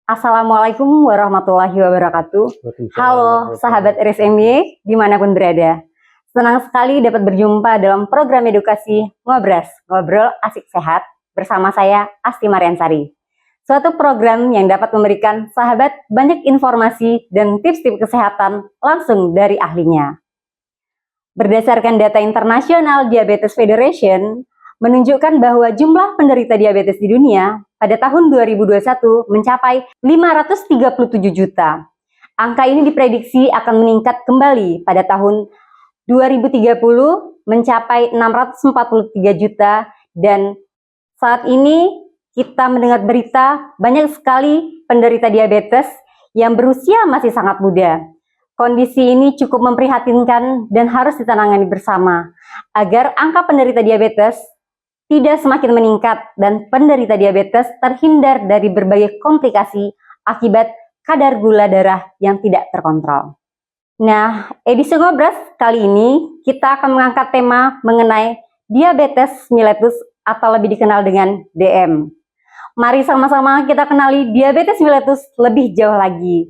Assalamualaikum warahmatullahi wabarakatuh. Halo sahabat RSMY dimanapun berada. Senang sekali dapat berjumpa dalam program edukasi Ngobras, Ngobrol Asik Sehat bersama saya Asti Mariansari. Suatu program yang dapat memberikan sahabat banyak informasi dan tips-tips kesehatan langsung dari ahlinya. Berdasarkan data internasional Diabetes Federation, menunjukkan bahwa jumlah penderita diabetes di dunia pada tahun 2021 mencapai 537 juta. Angka ini diprediksi akan meningkat kembali pada tahun 2030 mencapai 643 juta dan saat ini kita mendengar berita banyak sekali penderita diabetes yang berusia masih sangat muda. Kondisi ini cukup memprihatinkan dan harus ditangani bersama agar angka penderita diabetes tidak semakin meningkat dan penderita diabetes terhindar dari berbagai komplikasi akibat kadar gula darah yang tidak terkontrol. Nah, edisi Ngobras kali ini kita akan mengangkat tema mengenai diabetes mellitus atau lebih dikenal dengan DM. Mari sama-sama kita kenali diabetes mellitus lebih jauh lagi.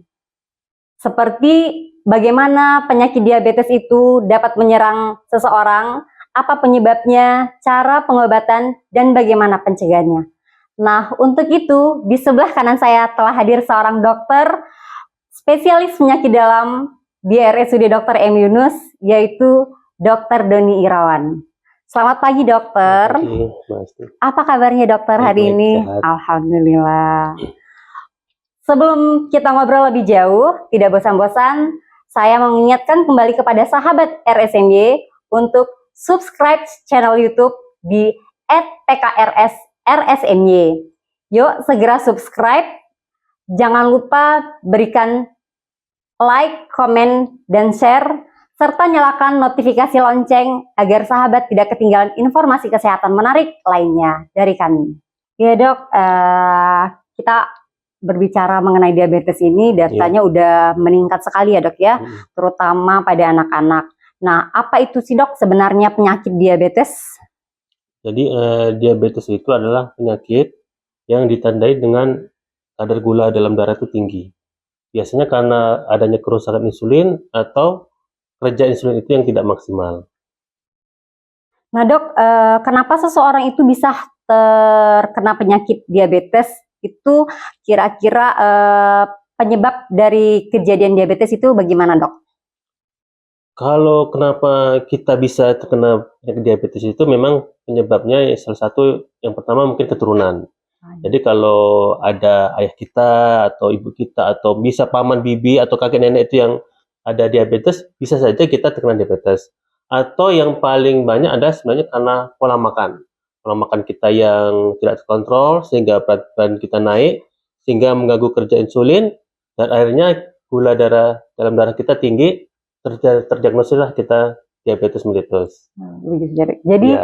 Seperti bagaimana penyakit diabetes itu dapat menyerang seseorang, apa penyebabnya, cara pengobatan, dan bagaimana pencegahannya. Nah, untuk itu, di sebelah kanan saya telah hadir seorang dokter spesialis penyakit dalam di RSUD Dr. M. Yunus, yaitu Dr. Doni Irawan. Selamat pagi, dokter. Apa kabarnya, dokter, hari ini? Sehat. Alhamdulillah. Sebelum kita ngobrol lebih jauh, tidak bosan-bosan, saya mengingatkan kembali kepada sahabat RSMY untuk subscribe channel YouTube di @pkrsrsmy. Yuk segera subscribe. Jangan lupa berikan like, komen, dan share, serta nyalakan notifikasi lonceng agar sahabat tidak ketinggalan informasi kesehatan menarik lainnya dari kami. Ya dok, kita berbicara mengenai diabetes ini, datanya udah meningkat sekali ya dok ya, terutama pada anak-anak. Nah, apa itu sih dok sebenarnya penyakit diabetes? Jadi diabetes itu adalah penyakit yang ditandai dengan kadar gula dalam darah itu tinggi. Biasanya karena adanya kerusakan insulin atau kerja insulin itu yang tidak maksimal. Nah dok, kenapa seseorang itu bisa terkena penyakit diabetes? Itu kira-kira penyebab dari kejadian diabetes itu bagaimana dok? Kalau kenapa kita bisa terkena diabetes itu memang penyebabnya salah satu yang pertama mungkin keturunan. Jadi kalau ada ayah kita atau ibu kita atau bisa paman bibi atau kakek nenek itu yang ada diabetes, bisa saja kita terkena diabetes. Atau yang paling banyak ada sebenarnya karena pola makan. Pola makan kita yang tidak terkontrol sehingga berat badan kita naik, sehingga mengganggu kerja insulin dan akhirnya gula darah dalam darah kita tinggi. Terdiagnosislah kita diabetes mellitus. Jadi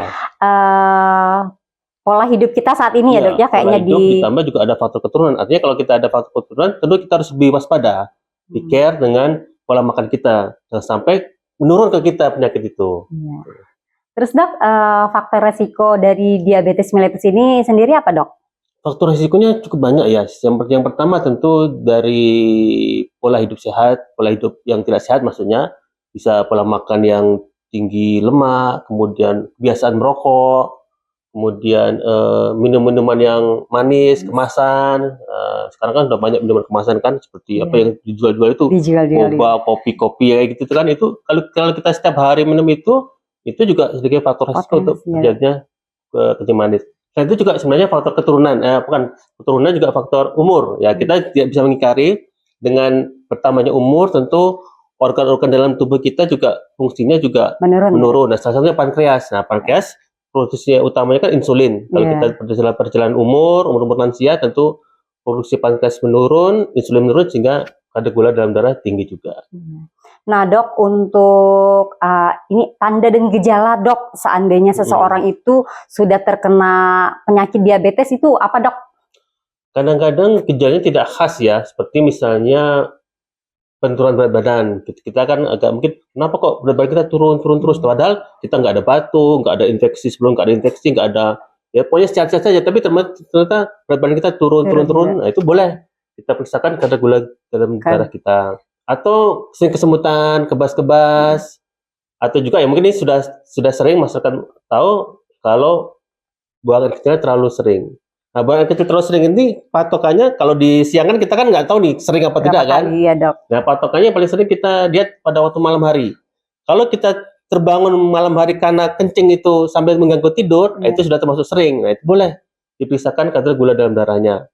pola hidup kita saat ini ya dok ya kayaknya ditambah juga ada faktor keturunan. Artinya kalau kita ada faktor keturunan, tentu kita harus lebih waspada, di care dengan pola makan kita, jangan sampai menurun ke kita penyakit itu. Terus dok, faktor resiko dari diabetes mellitus ini sendiri apa dok? Faktor risikonya cukup banyak ya. Yang pertama tentu dari pola hidup sehat, pola hidup yang tidak sehat maksudnya, bisa pola makan yang tinggi lemak, kemudian kebiasaan merokok, kemudian minum-minuman yang manis, kemasan. Sekarang kan udah banyak minuman kemasan kan, seperti apa yang dijual-jual itu, boba, kopi-kopi ya gitu kan. Itu kalau kita setiap hari minum itu juga sebagai faktor risiko untuk terjadinya kencing manis. Dan itu juga sebenarnya faktor keturunan, bukan keturunan juga faktor umur. Ya kita tidak bisa mengingkari dengan bertambahnya umur, tentu organ-organ dalam tubuh kita juga fungsinya juga menurun. Nah, salah satunya pankreas. Nah, pankreas produksi utamanya kan insulin. Kalau kita perjalanan umur lansia, tentu produksi pankreas menurun, insulin menurun sehingga kadar gula dalam darah tinggi juga. Nah dok, untuk ini tanda dan gejala dok, seandainya seseorang itu sudah terkena penyakit diabetes itu apa dok? Kadang-kadang gejalanya tidak khas ya, seperti misalnya penurunan berat badan. Kita kan agak mungkin, kenapa kok berat badan kita turun terus? Padahal kita nggak ada batu, nggak ada infeksi sebelum, nggak ada infeksi, nggak ada, ya pokoknya sehat-sehat saja. Tapi ternyata berat badan kita turun. Nah itu boleh kita periksakan kadar gula dalam darah kita. Atau sering kesemutan, kebas-kebas, atau juga ya mungkin ini sudah sering masyarakat tahu kalau buang air kecilnya terlalu sering. Nah, buang air kecil terlalu sering ini patokannya kalau di siang kan kita kan nggak tahu nih sering apa tidak kan? Iya dok. Nah, patokannya paling sering kita lihat pada waktu malam hari. Kalau kita terbangun malam hari karena kencing itu sambil mengganggu tidur, itu sudah termasuk sering. Nah, itu boleh diperiksakan kadar gula dalam darahnya.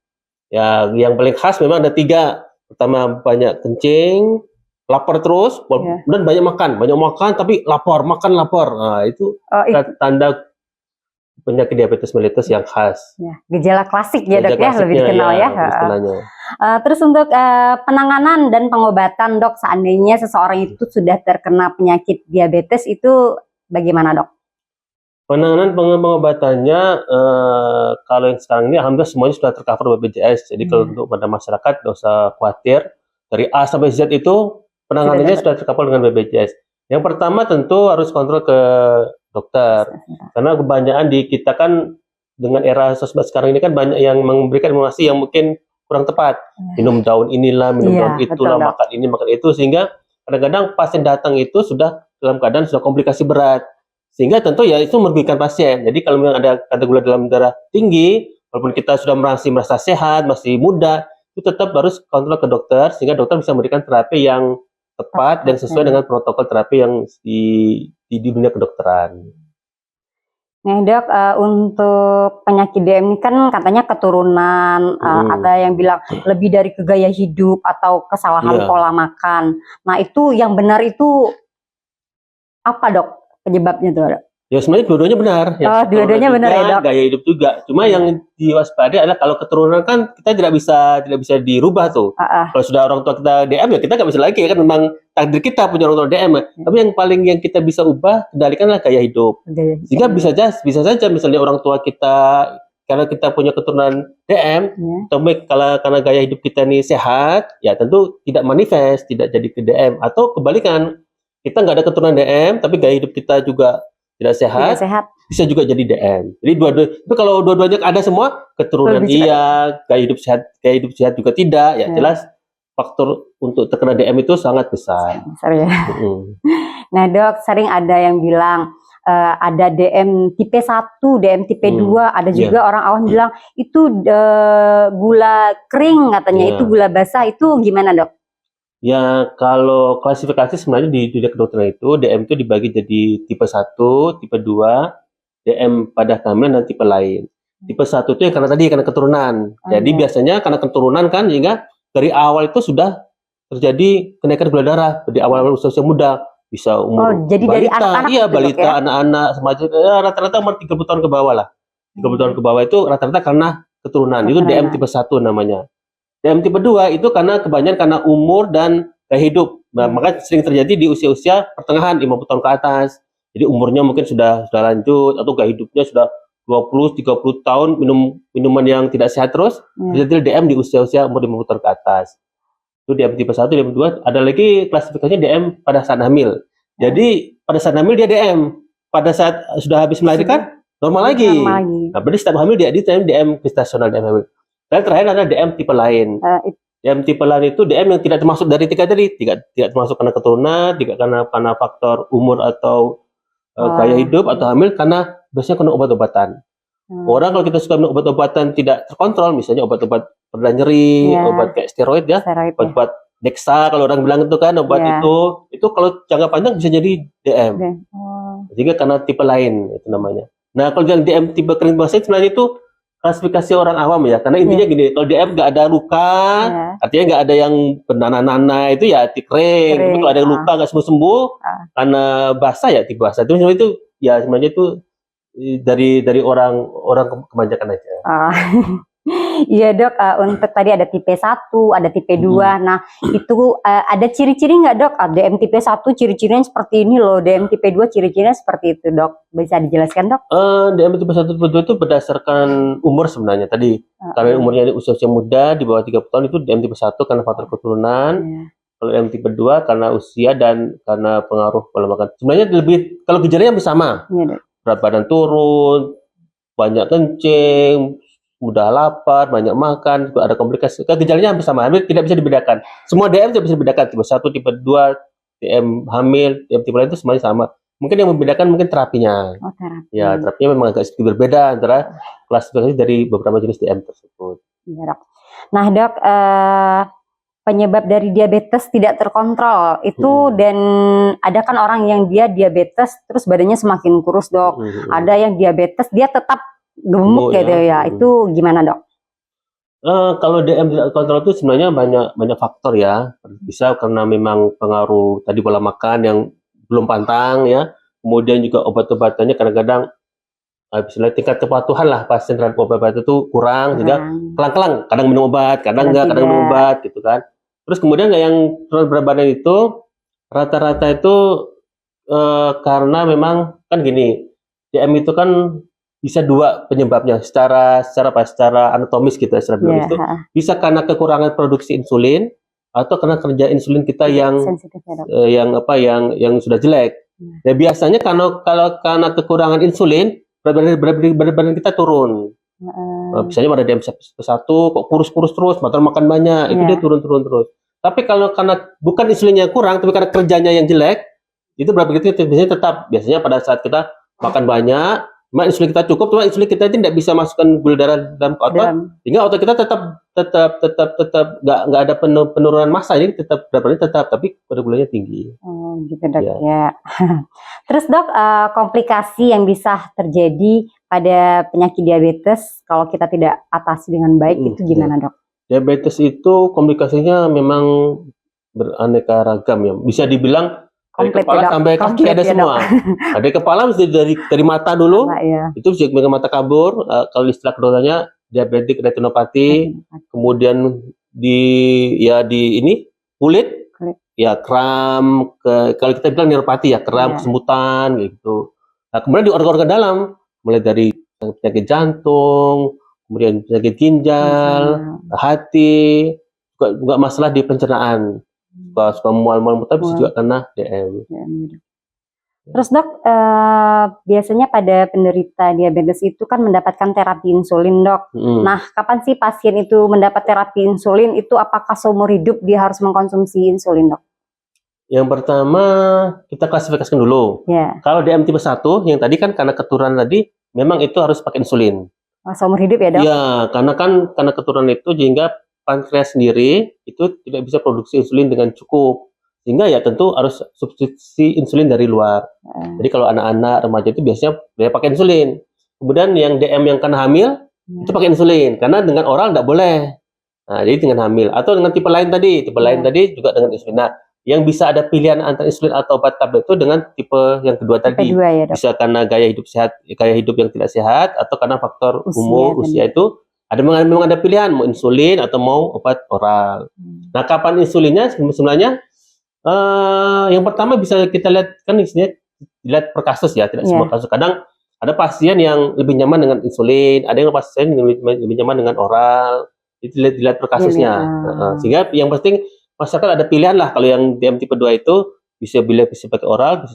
Ya, yang paling khas memang ada 3. Pertama, banyak kencing, lapar terus, dan banyak makan tapi lapar, makan lapar. Nah, itu tanda penyakit diabetes mellitus yang khas. Ya, gejala klasik ya dok ya, lebih dikenal ya. Istilahnya. Terus untuk penanganan dan pengobatan dok, seandainya seseorang itu sudah terkena penyakit diabetes itu bagaimana dok? Penanganan pengobatannya kalau yang sekarang ini alhamdulillah semuanya sudah tercover BPJS. Jadi kalau untuk pada masyarakat nggak usah khawatir. Dari A sampai Z itu penanganannya sudah tercover dengan BPJS. Yang pertama tentu harus kontrol ke dokter. Karena kebanyakan di kita kan dengan era sosmed sekarang ini kan banyak yang memberikan informasi yang mungkin kurang tepat. Minum daun inilah, minum daun itulah, makan ini, makan itu, sehingga kadang-kadang pasien datang itu sudah dalam keadaan sudah komplikasi berat. Sehingga tentu ya itu merugikan pasien. Jadi kalau memang ada kadar gula dalam darah tinggi, walaupun kita sudah merasa sehat, masih muda, itu tetap harus kontrol ke dokter, sehingga dokter bisa memberikan terapi yang tepat dan sesuai dengan protokol terapi yang di dunia kedokteran. Nah dok, untuk penyakit DM ini kan katanya keturunan, ada yang bilang lebih dari ke gaya hidup atau kesalahan pola makan. Nah itu yang benar itu apa dok penyebabnya tuh dok? Ya sebenarnya dua-duanya benar. Dua-duanya benar ya dok. Gaya hidup juga. Cuma yang diwaspadai adalah kalau keturunan kan kita tidak bisa dirubah tuh. Kalau sudah orang tua kita DM ya kita nggak bisa lagi ya kan, memang takdir kita punya orang tua DM. Tapi yang paling yang kita bisa ubah kendalikanlah gaya hidup. Sehingga bisa saja misalnya orang tua kita karena kita punya keturunan DM, atau karena gaya hidup kita ini sehat, ya tentu tidak manifest, tidak jadi ke DM. Atau kebalikan, kita nggak ada keturunan DM tapi gaya hidup kita juga tidak sehat, bisa juga jadi DM. Jadi itu kalau dua-duanya ada semua, keturunan iya, gaya hidup sehat juga tidak, ya jelas faktor untuk terkena DM itu sangat besar. Ya. Nah dok, sering ada yang bilang ada DM tipe 1, DM tipe 2, ada juga orang awam bilang itu gula kering katanya, itu gula basah, itu gimana dok? Ya, kalau klasifikasi sebenarnya di dunia kedokteran itu, DM itu dibagi jadi tipe 1, tipe 2, DM pada kehamilan dan tipe lain. Tipe 1 itu yang karena keturunan. Jadi biasanya karena keturunan kan, sehingga dari awal itu sudah terjadi kenaikan gula darah di awal usia muda. Bisa umur jadi balita, dari anak-anak balita, anak-anak, semacam rata-rata umur 30 tahun ke bawah lah. 30 tahun ke bawah itu rata-rata karena keturunan. Itu DM tipe 1 namanya. DM tipe 2 itu kebanyakan karena umur dan gaya hidup. Nah, maka sering terjadi di usia-usia pertengahan, 50 tahun ke atas. Jadi umurnya mungkin sudah lanjut, atau gaya hidupnya sudah 20-30 tahun minum minuman yang tidak sehat terus. Jadi DM di usia-usia umur 50 tahun ke atas. Itu DM tipe 1, DM 2. Ada lagi klasifikasinya DM pada saat hamil. Jadi pada saat hamil dia DM. Pada saat sudah habis melahirkan, normal lagi. Nah, berarti setiap hamil dia DM gestasional, DM hamil. Dan terakhir ada DM tipe lain. DM tipe lain itu DM yang tidak termasuk dari 3 tadi, tidak termasuk karena keturunan, tidak karena faktor umur atau gaya hidup atau hamil, karena biasanya kena obat-obatan. Orang kalau kita suka minum obat-obatan tidak terkontrol, misalnya obat-obat pereda nyeri, obat kayak steroid ya, obat Dexa kalau orang bilang itu kan, obat itu kalau jangka panjang bisa jadi DM. Juga karena tipe lain itu namanya. Nah kalau yang DM tipe kering basah sebenarnya itu klasifikasi orang awam ya, karena intinya gini, kalau DM nggak ada luka, artinya nggak ada yang bernanah-nanah, itu ya kering. Tapi kalau ada yang luka nggak sembuh-sembuh, karena basah ya tipe basah. Itu ya sebenarnya itu dari orang kebanyakan aja. Iya dok, untuk tadi ada tipe 1, ada tipe 2. Nah itu ada ciri-ciri nggak dok? DM tipe 1 ciri-cirinya seperti ini loh, DM tipe 2 ciri-cirinya seperti itu dok. Bisa dijelaskan dok? DM tipe 1 tipe 2 itu berdasarkan umur sebenarnya tadi. Karena umurnya usia muda di bawah 30 tahun itu DM tipe 1 karena faktor keturunan. Kalau DM tipe 2 karena usia dan karena pengaruh pola makan. Sebenarnya lebih, kalau gejalanya hampir sama. Berat badan turun, banyak kencing, mudah lapar, banyak makan, juga ada komplikasi. Gejalanya hampir sama, hampir tidak bisa dibedakan. Semua DM tidak bisa dibedakan, tipe 1, tipe 2, DM hamil, tipe lain itu semuanya sama. Mungkin yang membedakan mungkin terapinya. Oh, terapi. Ya, terapinya memang agak sedikit berbeda antara klasifikasi dari beberapa jenis DM tersebut. Iya, Dok. Nah, Dok, penyebab dari diabetes tidak terkontrol itu dan ada kan orang yang dia diabetes terus badannya semakin kurus, Dok. Ada yang diabetes dia tetap gemuk gitu ya. Itu gimana, Dok? Kalau DM tidak terkontrol itu sebenarnya banyak faktor ya. Bisa karena memang pengaruh tadi pola makan yang belum pantang ya. Kemudian juga obat-obatannya kadang-kadang tingkat kepatuhan lah pasien terhadap obat itu kurang, sehingga kelang-kelang, kadang minum obat, kadang enggak, kadang minum obat gitu kan. Terus kemudian yang berat badan itu rata-rata itu karena memang kan gini, DM itu kan bisa dua penyebabnya secara anatomis gitu, secara biologis itu bisa karena kekurangan produksi insulin atau karena kerja insulin kita yang sudah jelek. Ya biasanya kalau karena kekurangan insulin berat badan kita turun. Biasanya pada DM 1 kok kurus terus, makan banyak, itu dia turun terus. Tapi kalau karena bukan insulinnya kurang, tapi karena kerjanya yang jelek, itu berat badan kita biasanya pada saat kita makan banyak, insulin kita cukup, cuma insulin kita tidak bisa masukkan gula darah dalam otot, sehingga otot kita tetap nggak ada penurunan massa, ini tetap berat badan tetap, tapi pada gulanya tinggi. Oh, gitu, Dok ya. Terus, Dok, komplikasi yang bisa terjadi pada penyakit diabetes kalau kita tidak atasi dengan baik itu gimana, Dok? Diabetes itu komplikasinya memang beraneka ragam ya. Bisa dibilang dari kepala sampai kaki ada semua. Dari kepala mesti dari mata dulu. Itu bisa mata kabur. Kalau istilah kedokterannya diabetik retinopati. Kemudian di kulit. Ya kram. Kalau kita bilang neuropati ya kram, kesemutan gitu. Nah, kemudian di organ-organ dalam, mulai dari penyakit jantung, kemudian penyakit ginjal, hati, juga masalah di pencernaan, suka mual-mual, tapi juga karena DM. Terus, Dok, biasanya pada penderita diabetes itu kan mendapatkan terapi insulin, Dok. Nah, kapan sih pasien itu mendapat terapi insulin? Itu apakah seumur hidup dia harus mengkonsumsi insulin, Dok? Yang pertama kita klasifikasikan dulu. Kalau DM tipe 1 yang tadi kan karena keturunan tadi memang itu harus pakai insulin. Seumur hidup ya, Dok? Iya, karena keturunan itu sehingga pankreas sendiri itu tidak bisa produksi insulin dengan cukup. Sehingga ya tentu harus substitusi insulin dari luar. Jadi kalau anak-anak remaja itu biasanya dia pakai insulin. Kemudian yang DM yang karena hamil itu pakai insulin karena dengan oral tidak boleh. Nah, jadi dengan hamil atau dengan tipe lain tadi juga dengan insulin. Nah, yang bisa ada pilihan antara insulin atau obat tablet itu dengan tipe yang kedua tadi. Bisa karena gaya hidup yang tidak sehat, atau karena faktor umur, usia itu memang ada pilihan mau insulin atau mau obat oral. Nah, kapan insulinnya sebenarnya? Yang pertama bisa kita lihat kan dilihat per kasus ya, tidak semua kasus. Kadang ada pasien yang lebih nyaman dengan insulin, ada yang pasien yang lebih nyaman dengan oral. Itu dilihat per kasusnya. Sehingga yang penting masyarakat ada pilihan lah. Kalau yang DM tipe 2 itu bisa pakai oral,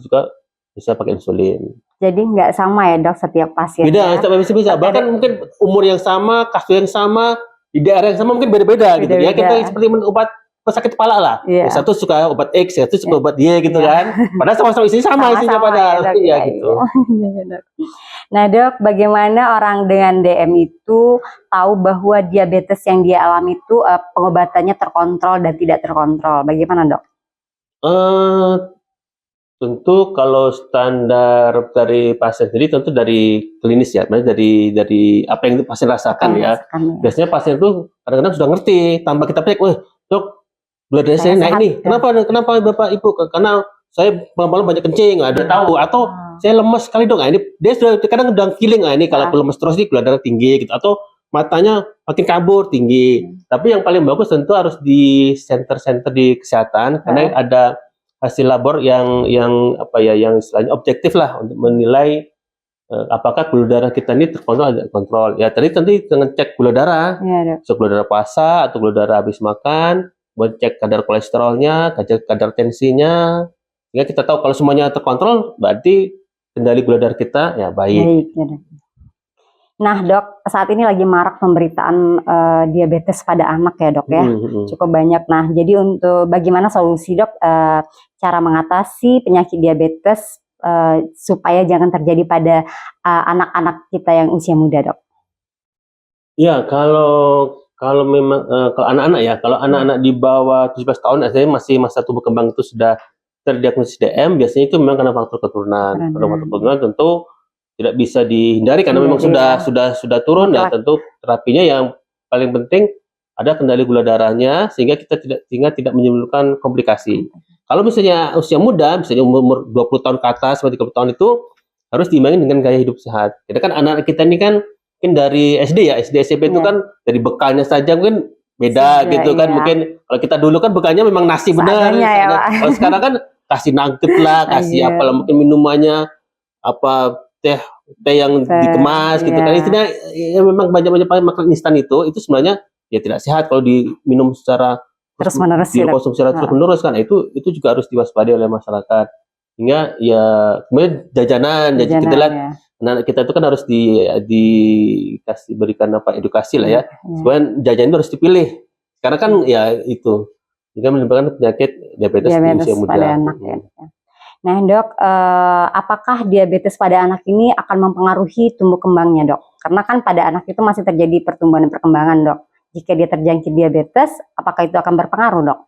bisa pakai insulin. Jadi nggak sama ya, Dok, setiap pasien? Beda, bisa. Bahkan mungkin umur yang sama, kasus yang sama, di daerah yang sama mungkin beda-beda gitu ya. Kita seperti obat sakit kepala lah. Yang satu suka obat X, yang satu suka obat Y gitu kan. Padahal sama-sama isinya padahal. Ya, gitu. Nah, Dok, bagaimana orang dengan DM itu tahu bahwa diabetes yang dia alami itu pengobatannya terkontrol dan tidak terkontrol? Bagaimana, Dok? Tentu kalau standar dari pasien sendiri tentu dari klinis ya, dari apa yang pasien rasakan ya. Biasanya pasien itu kadang-kadang sudah ngerti, tanpa kita cek, Dok, gula darah saya naik nih. Kenapa Bapak Ibu? Karena saya malam-malam banyak kencing, ada tahu, atau saya lemes sekali dong. Ini dia sudah kadang udah feeling, ini kalau lemes terus nih gula darah tinggi gitu, atau matanya makin kabur tinggi. Tapi yang paling bagus tentu harus di center di kesehatan, karena ada hasil labor yang istilahnya objektif lah untuk menilai apakah gula darah kita ini terkontrol atau tidak kontrol. Ya tadi tentu dengan cek gula darah, gula darah puasa atau gula darah habis makan, buat cek kadar kolesterolnya, kadar tensinya, sehingga kita tahu kalau semuanya terkontrol berarti kendali gula darah kita ya baik. Nah dok, saat ini lagi marak pemberitaan diabetes pada anak ya dok ya, cukup banyak. Nah jadi untuk bagaimana solusi dok cara mengatasi penyakit diabetes supaya jangan terjadi pada anak-anak kita yang usia muda dok? Ya, kalau memang kalau anak-anak ya, kalau anak-anak di bawah 17 tahun, artinya masih masa tumbuh kembang itu sudah terdiagnosis DM, biasanya itu memang karena faktor keturunan. Kalau faktor keturunan tentu tidak bisa dihindari karena memang sudah turun ya. Tentu terapinya yang paling penting ada kendali gula darahnya sehingga tidak menimbulkan komplikasi. Kalau misalnya usia muda, misalnya umur 20 tahun ke atas, 30 tahun itu harus diimbangi dengan gaya hidup sehat. Kita kan anak-anak kita ini kan mungkin dari SD ya, SD SMP itu kan dari bekalnya saja mungkin beda gitu kan. Mungkin kalau kita dulu kan bekalnya memang nasi benar. Kalau sekarang kan kasih nugget lah, kasih apalah, mungkin minumannya apa teh yang dikemas gitu kan. Istilahnya ya memang banyak makanan instan itu sebenarnya ya tidak sehat kalau diminum secara terus-menerus, dikonsumsi secara terus-menerus kan. Itu juga harus diwaspadai oleh masyarakat. Hingga ya kemudian jajanan kita lihat anak kita itu kan harus berikan edukasi lah ya. Supaya jajan itu harus dipilih. Karena kan ya itu juga menyebabkan penyakit diabetes di usia muda. Pada anak, ya. Nah dok, apakah diabetes pada anak ini akan mempengaruhi tumbuh kembangnya dok? Karena kan pada anak itu masih terjadi pertumbuhan dan perkembangan dok. Jika dia terjangkit diabetes, apakah itu akan berpengaruh dok?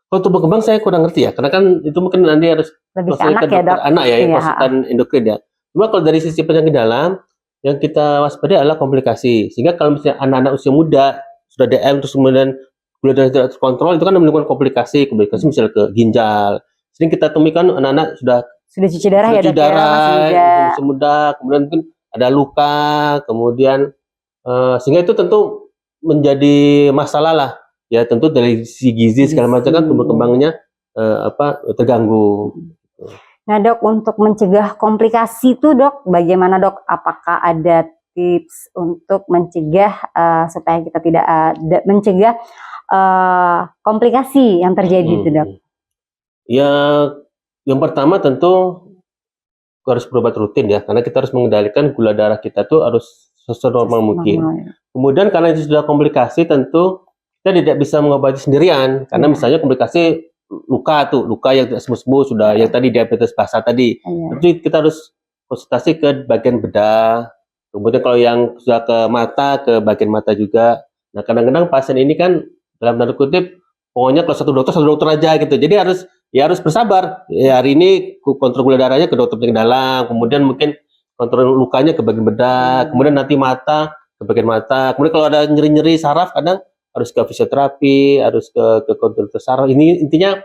Kalau tumbuh kembang saya kurang ngerti ya, karena kan itu mungkin nanti harus lebih ke anak ya dok? Anak ya, konsultan endokrin ya. Cuma kalau dari sisi penyakit dalam, yang kita waspadai adalah komplikasi. Sehingga kalau misalnya anak-anak usia muda sudah DM terus kemudian gula darah tidak terkontrol, itu kan menimbulkan komplikasi misalnya ke ginjal. Sering kita temukan anak-anak sudah cuci darah ya dok ya, masih usia muda, kemudian mungkin ada luka, kemudian sehingga itu tentu menjadi masalah lah. Ya tentu dari sisi gizi segala macam kan tumbuh kembangnya terganggu. Nah dok, untuk mencegah komplikasi itu dok, bagaimana dok? Apakah ada tips untuk mencegah supaya kita tidak mencegah komplikasi yang terjadi itu dok? Ya, yang pertama tentu harus berobat rutin ya, karena kita harus mengendalikan gula darah kita tuh harus senormal mungkin. Kemudian karena itu sudah komplikasi, tentu kita tidak bisa mengobati sendirian, karena misalnya komplikasi luka yang tidak sembuh sudah yang tadi diabetes basah tadi. Jadi kita harus konsultasi ke bagian bedah. Kemudian kalau yang sudah ke mata, ke bagian mata juga. Nah kadang-kadang pasien ini kan dalam tanda kutip pokoknya kalau satu dokter aja gitu. Jadi harus bersabar. Ya, hari ini kontrol gula darahnya ke dokter penyakit dalam, kemudian mungkin kontrol lukanya ke bagian bedah, kemudian nanti mata ke bagian mata. Kemudian kalau ada nyeri-nyeri saraf kadang harus ke fisioterapi, harus ke konsultan saraf. Ini intinya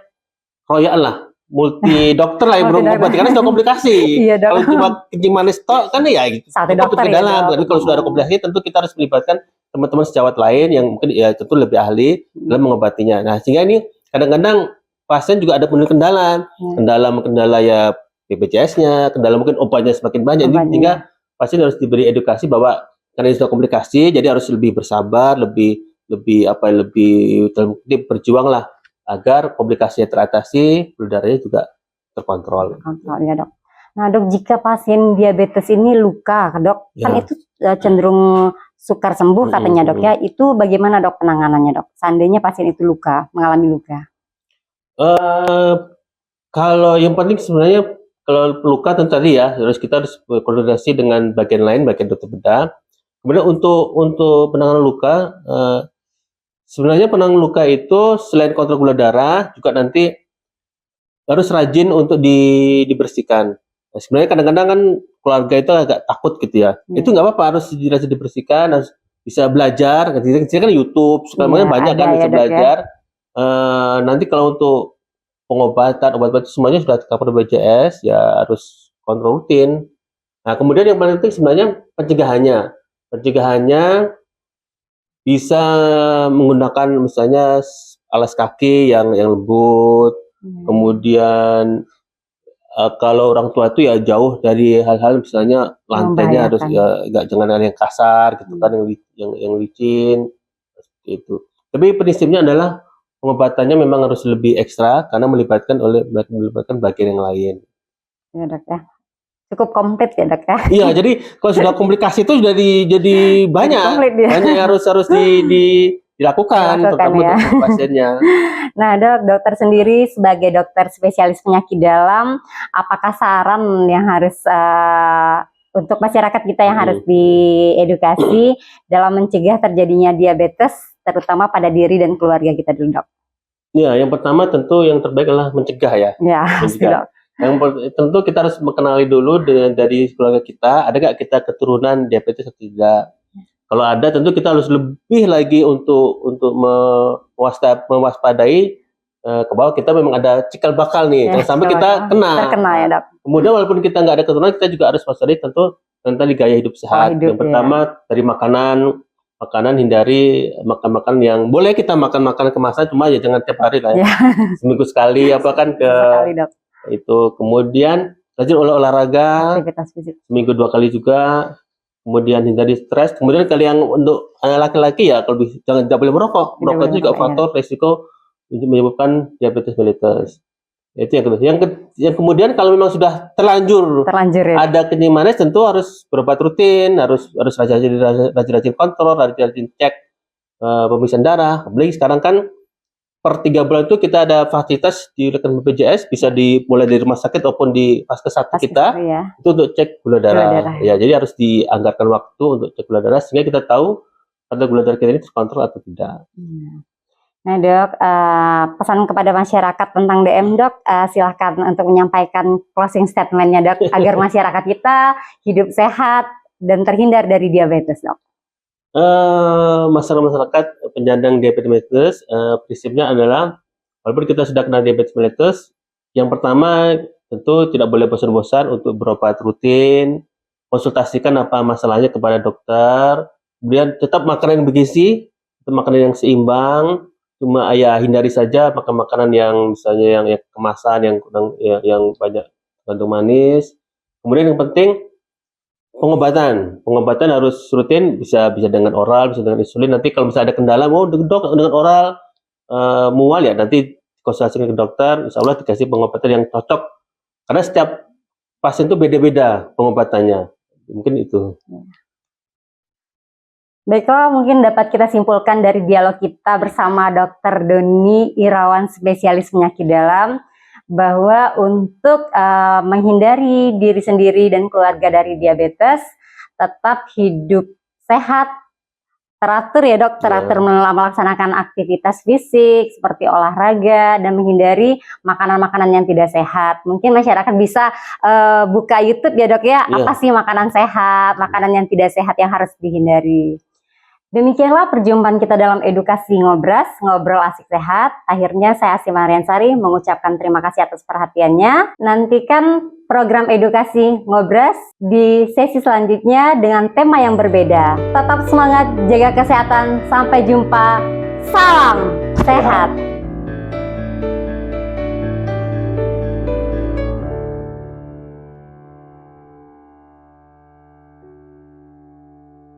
royal lah, multi dokter lah yang mengobati karena sudah komplikasi. Kalau cuma kencing manis tok kan ya satu dokter ke dalam. Tapi kalau sudah ada komplikasi tentu kita harus melibatkan teman-teman sejawat lain yang mungkin ya tentu lebih ahli dalam mengobatinya. Nah, sehingga ini kadang-kadang pasien juga ada kendala ya BPJS-nya, kendala mungkin obatnya semakin banyak. Sehingga pasien harus diberi edukasi bahwa karena ini sudah komplikasi, jadi harus lebih bersabar, lebih berjuang lah agar komplikasinya teratasi, gula darahnya juga terkontrol. Ya dok. Nah dok, jika pasien diabetes ini luka dok, kan itu cenderung sukar sembuh katanya dok ya, itu bagaimana dok penanganannya dok? Seandainya pasien itu mengalami luka? Kalau yang penting sebenarnya kalau luka tentu tadi ya, kita harus berkoordinasi dengan bagian lain, bagian dokter bedah. Kemudian untuk penanganan luka, sebenarnya penanganan luka itu selain kontrol gula darah juga nanti harus rajin untuk dibersihkan. Nah, sebenarnya kadang-kadang kan keluarga itu agak takut gitu ya. Itu nggak apa-apa, harus rajin dibersihkan, harus bisa belajar. Kecil-kecil kan YouTube, sekarang banyak kan bisa belajar. Nanti kalau untuk pengobatan, obat-obat semuanya sudah tercover BPJS, ya harus kontrol rutin. Nah, kemudian yang paling penting sebenarnya pencegahannya. Pencegahannya bisa menggunakan misalnya alas kaki yang lembut, kemudian kalau orang tua itu ya jauh dari hal-hal misalnya lantainya harus ya jangan yang kasar gitu kan, yang licin seperti itu. Tapi prinsipnya adalah pengobatannya memang harus lebih ekstra karena melibatkan bagian yang lain. Ya dok ya. Cukup komplit ya dok ya. Iya, jadi kalau sudah komplikasi itu jadi banyak, Komplit dia. banyak yang harus dilakukan terutama ya. untuk pasiennya. Nah dok, dokter sendiri sebagai dokter spesialis penyakit dalam, apakah saran yang harus untuk masyarakat kita yang harus diedukasi dalam mencegah terjadinya diabetes, terutama pada diri dan keluarga kita dulu dok? Ya, yang pertama tentu yang terbaik adalah mencegah ya. Ya, pasti dok. Yang tentu kita harus mengenali dulu dari keluarga kita, ada nggak kita keturunan diabetes atau tidak. Kalau ada, tentu kita harus lebih lagi untuk mewaspadai ke bawah kita memang ada cikal bakal nih, jangan sampai kita terkena ya dok. Kemudian walaupun kita nggak ada keturunan, kita juga harus waspadai tentu tentang gaya hidup sehat. Yang pertama dari makanan hindari makan yang boleh kita makan kemasan, cuma ya jangan tiap hari lah ya. Seminggu sekali apa kan itu. Kemudian rajin olahraga, aktivitas fisik seminggu 2 kali juga. Kemudian hindari stres. Kemudian kalau yang untuk laki-laki ya kalau jangan boleh merokok. Merokok itu juga faktor resiko menyebabkan diabetes mellitus. Itu yang kedua. Yang kemudian kalau memang sudah terlanjur ya. Ada kencing manis, tentu harus berobat rutin, harus rajin kontrol, rajin cek pemeriksaan darah. Apalagi sekarang kan per 3 bulan itu kita ada fasilitas di rekening BPJS, bisa dimulai dari rumah sakit maupun di Vaskes 1 kita itu untuk cek gula darah. Ya, jadi harus dianggarkan waktu untuk cek gula darah sehingga kita tahu apakah gula darah kita ini terkontrol atau tidak. Nah dok, pesan kepada masyarakat tentang DM dok, silahkan untuk menyampaikan closing statementnya dok, agar masyarakat kita hidup sehat dan terhindar dari diabetes dok. Masyarakat penyandang diabetes mellitus, prinsipnya adalah walaupun kita sudah kena diabetes mellitus, yang pertama tentu tidak boleh bosan-bosan untuk berobat rutin, konsultasikan apa masalahnya kepada dokter, kemudian tetap makanan yang bergizi, makanan yang seimbang, cuma hindari saja makan makanan yang misalnya yang kemasan, yang banyak kandung manis. Kemudian yang penting pengobatan harus rutin, bisa dengan oral, bisa dengan insulin. Nanti kalau misalnya ada kendala, dok dengan oral mual ya, nanti konsultasikan ke dokter, insya Allah dikasih pengobatan yang cocok. Karena setiap pasien itu beda-beda pengobatannya. Mungkin itu. Baiklah, mungkin dapat kita simpulkan dari dialog kita bersama Dr. Doni Irawan, spesialis penyakit dalam, bahwa untuk menghindari diri sendiri dan keluarga dari diabetes, tetap hidup sehat, teratur ya dok, teratur melaksanakan aktivitas fisik seperti olahraga dan menghindari makanan-makanan yang tidak sehat. Mungkin masyarakat bisa buka YouTube ya dok ya, apa sih makanan sehat, makanan yang tidak sehat yang harus dihindari. Demikianlah perjumpaan kita dalam edukasi Ngobras, ngobrol asik sehat. Akhirnya saya Asih Mariansari mengucapkan terima kasih atas perhatiannya. Nantikan program edukasi Ngobras di sesi selanjutnya dengan tema yang berbeda. Tetap semangat, jaga kesehatan, sampai jumpa. Salam sehat.